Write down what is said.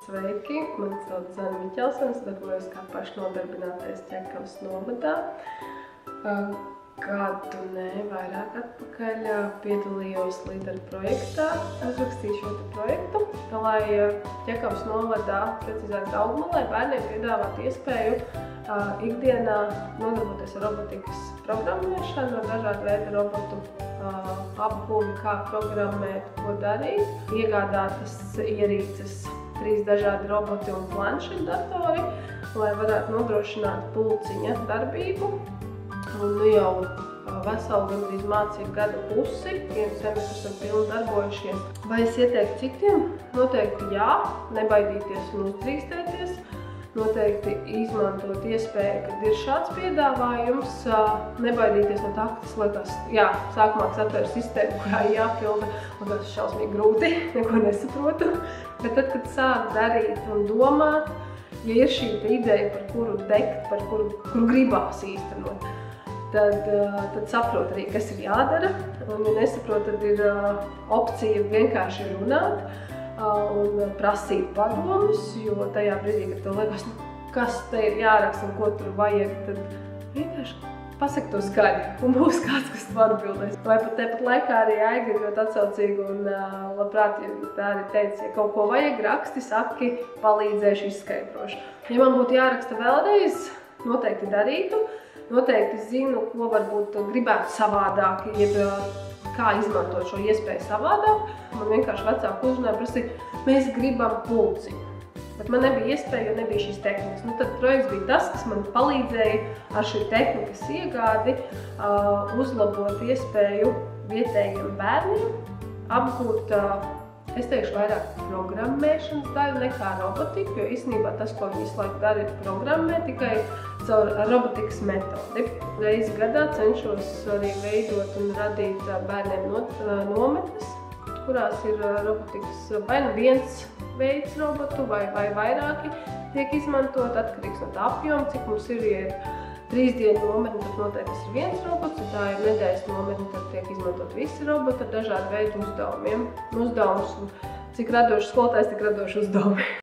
Sveiki, mani sauc Zana Miķelsens, darbojos kā pašnodarbinātais Ķekavas novadā. Gadu vairāk atpakaļ piedalījos līderu projektā, uzrakstīju šo projektu, lai Ķekavas novadā, precīzāk Daugmalē, bērniem piedāvāt iespēju ikdienā nodarboties ar robotikas programmēšanu, ar dažādu veidu robotu apbūvi, kā programmēt, ko darīt, iegādātas ierīces, 3 dažādi roboti un planšetdatori, lai varētu nodrošināt pulciņa darbību. Un jau veselu gandrīz mācību gadu pusi, vienu semestru esam pilni darbojušies. Vai es ieteiktu citiem? Noteikti jā, nebaidīties un uzdrīkstēties. Noteikti izmantot iespēju, kad ir šāds piedāvājums, nebaidīties no tā, ka tas liekas, jā, sākumā atver sistēmu, kurā jāpilda, un tas ir šausmīgi grūti, neko nesaprotu. Bet tad, kad sāk darīt un domāt, ja ir šī ideja, par kuru degt, par kuru gribās īstenot, tad saprot arī, kas ir jādara. Un, ja nesaprot, tad ir opcija vienkārši runāt un prasīt padomus, jo tajā brīdī, kad tev liekas, kas te ir jāraksta un ko tur vajag, tad vienkārši pasaka to skaļi un būs kāds, kas var atbildēs. Vai pat tepat laikā arī Aiga ir ļoti atsaucīga un labprāt, ja tā arī teica, ja kaut ko vajag raksti, saki, palīdzēšu, izskaidrošu. Ja man būtu jāraksta vēlreiz, noteikti darītu. Noteikti zinu, ko varbūt gribētu savādāk, jeb kā izmantot šo iespēju savādāk. Man vienkārši vecāku uzrunāja, prasīja, mēs gribam pulciņu. Bet man nebija iespēja, jo nebija šīs tehnikas. Tad projekts bija tas, kas man palīdzēja ar šī tehnikas iegādi uzlabot iespēju vietējiem bērniem apgūt, es teikšu, vairāk programmēšanas daļu nekā robotiku, jo īstenībā tas, ko viņi visu laiku dara, ir programmē tikai caur robotikas metodi. Reizi gadā cenšos arī veidot un radīt bērniem nometnes, kurās ir robotikas vai nu viens veids robotu vai vairāki tiek izmantot, atkarīgs no tā apjoma, cik mums ir, ja ir 3 dienu nometne, tad noteikti tas ir viens robots, ja tā ir nedēļas nometne, tad tiek izmantot visi roboti ar dažādu veidu uzdevumiem. Uzdevums, cik radošs skolotājs, tik radoši uzdevumi.